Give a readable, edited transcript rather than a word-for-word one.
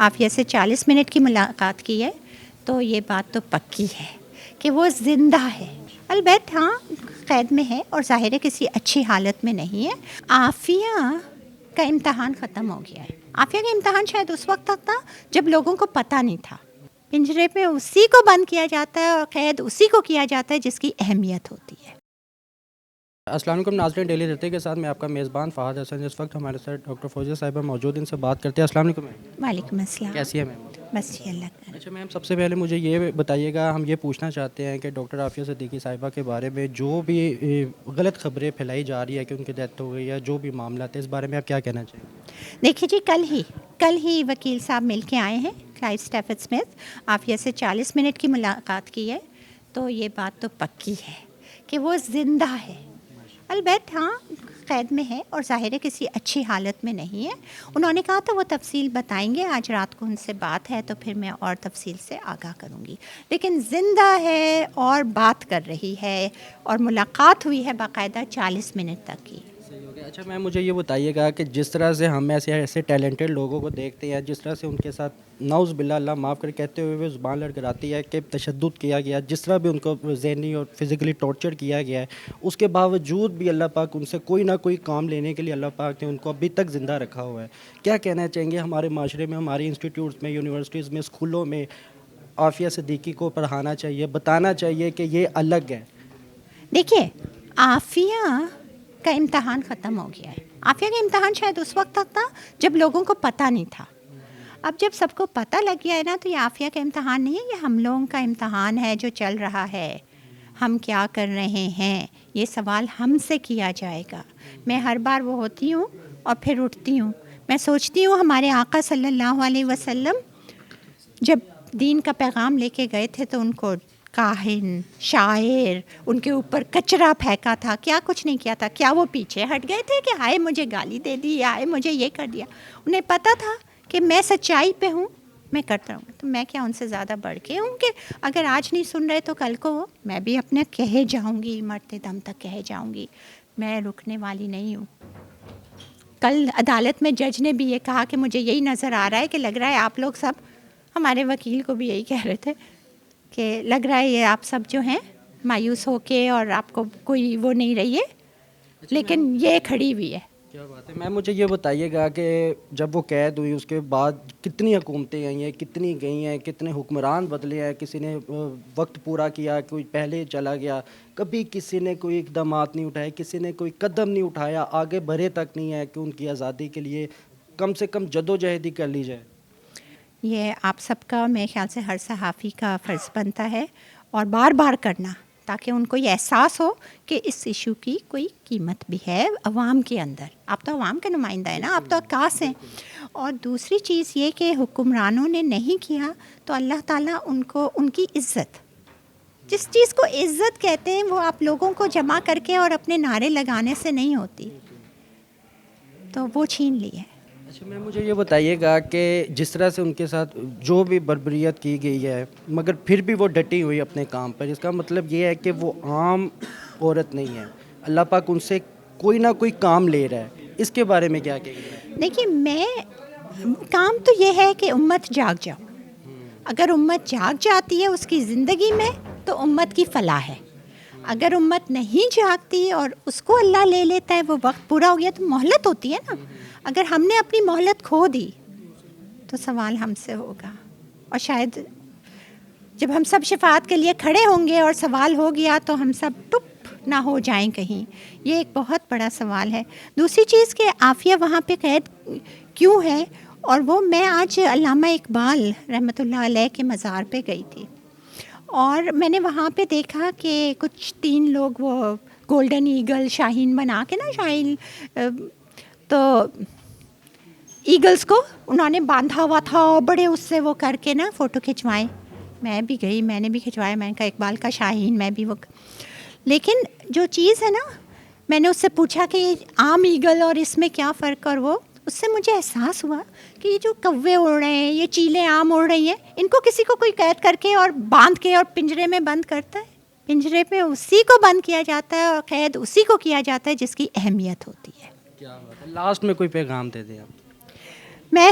عافیہ سے 40 منٹ کی ملاقات کی ہے تو یہ بات تو پکی ہے کہ وہ زندہ ہے. البتہ ہاں قید میں ہے اور ظاہر ہے کسی اچھی حالت میں نہیں ہے. عافیہ کا امتحان ختم ہو گیا ہے. عافیہ کا امتحان شاید اس وقت تک تھا جب لوگوں کو پتہ نہیں تھا. پنجرے میں اسی کو بند کیا جاتا ہے اور قید اسی کو کیا جاتا ہے جس کی اہمیت ہوتی ہے. السلام علیکم ناظرین، ڈیلی رہتے کے ساتھ میں آپ کا میزبان فہد حسن. اس وقت ہمارے ساتھ ڈاکٹر فوزیہ صاحبہ موجود، ان سے بات کرتے ہیں. السلام علیکم میم. وعلیکم السلام. کیسی ہیں میم؟ بس جی اللہ کا. اچھا میم، سب سے پہلے مجھے یہ بتائیے گا، ہم یہ پوچھنا چاہتے ہیں کہ ڈاکٹر عافیہ صدیقی صاحبہ کے بارے میں جو بھی غلط خبریں پھیلائی جا رہی ہے کہ ان کی ڈیتھ ہو گئی ہے، جو بھی معاملات ہیں، اس بارے میں آپ کیا کہنا چاہیں گے؟ دیکھیے جی، کل ہی وکیل صاحب مل کے آئے ہیں، کلائیو اسٹیفرڈ اسمتھ. عافیہ سے 40 منٹ کی ملاقات کی ہے تو یہ بات تو پکی ہے کہ وہ زندہ ہے. البتہ ہاں قید میں ہے اور ظاہر ہے کسی اچھی حالت میں نہیں ہے. انہوں نے کہا تھا وہ تفصیل بتائیں گے. آج رات کو ان سے بات ہے تو پھر میں اور تفصیل سے آگاہ کروں گی. لیکن زندہ ہے اور بات کر رہی ہے اور ملاقات ہوئی ہے باقاعدہ 40 منٹ تک کی. اچھا میم، مجھے یہ بتائیے گا کہ جس طرح سے ہم ایسے ٹیلنٹڈ لوگوں کو دیکھتے ہیں، جس طرح سے ان کے ساتھ نعوذ باللہ اللہ معاف کر کہتے ہوئے وہ زبان لڑکھڑاتی ہے کہ تشدد کیا گیا، جس طرح بھی ان کو ذہنی اور فزیکلی ٹارچر کیا گیا ہے، اس کے باوجود بھی اللہ پاک ان سے کوئی نہ کوئی کام لینے کے لیے اللہ پاک نے ان کو ابھی تک زندہ رکھا ہوا ہے. کیا کہنا چاہیں گے ہمارے معاشرے میں، ہماری انسٹیٹیوٹس میں، یونیورسٹیز میں، اسکولوں میں عافیہ صدیقی کو پڑھانا چاہیے، بتانا چاہیے کہ یہ الگ ہے؟ دیکھیے، عافیہ کا امتحان ختم ہو گیا ہے. عافیہ کا امتحان شاید اس وقت تک تھا جب لوگوں کو پتہ نہیں تھا. اب جب سب کو پتہ لگ گیا ہے نا، تو یہ عافیہ کا امتحان نہیں ہے، یہ ہم لوگوں کا امتحان ہے جو چل رہا ہے. ہم کیا کر رہے ہیں یہ سوال ہم سے کیا جائے گا. میں ہر بار وہ ہوتی ہوں اور پھر اٹھتی ہوں. میں سوچتی ہوں ہمارے آقا صلی اللہ علیہ وسلم جب دین کا پیغام لے کے گئے تھے تو ان کو کاہن، شاعر، ان کے اوپر کچرا پھینکا تھا، کیا کچھ نہیں کیا تھا. کیا وہ پیچھے ہٹ گئے تھے کہ ہائے مجھے گالی دے دی، ہائے مجھے یہ کر دیا؟ انہیں پتہ تھا کہ میں سچائی پہ ہوں، میں کرتا ہوں. تو میں کیا ان سے زیادہ بڑھ کے ہوں کہ اگر آج نہیں سن رہے تو کل کو میں بھی اپنے کہے جاؤں گی، مرتے دم تک کہے جاؤں گی. میں رکنے والی نہیں ہوں. کل عدالت میں جج نے بھی یہ کہا کہ مجھے یہی نظر آ رہا ہے کہ لگ رہا ہے آپ لوگ سب، ہمارے وکیل کو بھی یہی کہہ رہے تھے کہ لگ رہا ہے یہ آپ سب جو ہیں مایوس ہو کے اور آپ کو کوئی وہ نہیں رہی ہے، لیکن یہ کھڑی ہوئی ہے. کیا بات ہے میم. مجھے یہ بتائیے گا کہ جب وہ قید ہوئی اس کے بعد کتنی حکومتیں آئی ہیں، کتنی گئی ہیں، کتنے حکمران بدلے ہیں، کسی نے وقت پورا کیا، کوئی پہلے چلا گیا، کبھی کسی نے کوئی اقدامات نہیں اٹھائے، کسی نے کوئی قدم نہیں اٹھایا، آگے بڑھے تک نہیں ہے کہ ان کی آزادی کے لیے کم سے کم جدوجہد ہی کر لی جائے. یہ آپ سب کا میرے خیال سے ہر صحافی کا فرض بنتا ہے اور بار بار کرنا، تاکہ ان کو یہ احساس ہو کہ اس ایشو کی کوئی قیمت بھی ہے عوام کے اندر. آپ تو عوام کے نمائندہ ہیں نا، آپ تو عکاس ہیں. اور دوسری چیز یہ کہ حکمرانوں نے نہیں کیا تو اللہ تعالیٰ ان کو ان کی عزت، جس چیز کو عزت کہتے ہیں، وہ آپ لوگوں کو جمع کر کے اور اپنے نعرے لگانے سے نہیں ہوتی، تو وہ چھین لی ہے. اچھا میم، مجھے یہ بتائیے گا کہ جس طرح سے ان کے ساتھ جو بھی بربریت کی گئی ہے، مگر پھر بھی وہ ڈٹی ہوئی اپنے کام پر، اس کا مطلب یہ ہے کہ وہ عام عورت نہیں ہے. اللہ پاک ان سے کوئی نہ کوئی کام لے رہا ہے. اس کے بارے میں کیا کہیں گے؟ دیکھیے، کام تو یہ ہے کہ امت جاگ جاؤ. اگر امت جاگ جاتی ہے اس کی زندگی میں تو امت کی فلاح ہے. اگر امت نہیں جاگتی اور اس کو اللہ لے لیتا ہے، وہ وقت پورا ہو گیا، تو مہلت ہوتی ہے نا. اگر ہم نے اپنی مہلت کھو دی تو سوال ہم سے ہوگا. اور شاید جب ہم سب شفاعت کے لیے کھڑے ہوں گے اور سوال ہو گیا تو ہم سب ٹپ نہ ہو جائیں کہیں. یہ ایک بہت بڑا سوال ہے. دوسری چیز کہ عافیہ وہاں پہ قید کیوں ہے، اور وہ میں آج علامہ اقبال رحمۃ اللہ علیہ کے مزار پہ گئی تھی اور میں نے وہاں پہ دیکھا کہ کچھ 3 لوگ وہ گولڈن ایگل شاہین بنا کے نا، شاہین تو ایگلز کو انہوں نے باندھا ہوا تھا اور بڑے اس سے وہ کر کے نا فوٹو کھنچوائے. میں بھی گئی، میں نے بھی کھنچوایا. میں نے کہا اقبال کا شاہین میں بھی وہ. لیکن جو چیز ہے نا، میں نے اس سے پوچھا کہ عام ایگل اور اس میں کیا فرق، اور وہ اس سے مجھے احساس ہوا کہ یہ جو کوے اڑ رہے ہیں، یہ چیلیں عام اڑ رہی ہیں، ان کو کسی کو کوئی قید کر کے اور باندھ کے اور پنجرے میں بند کرتا ہے؟ پنجرے میں اسی کو بند کیا جاتا ہے اور قید اسی کو کیا جاتا ہے جس کی اہمیت ہوتی ہے. کیا بات ہے. لاسٹ میں کوئی پیغام دے دیں آپ. میں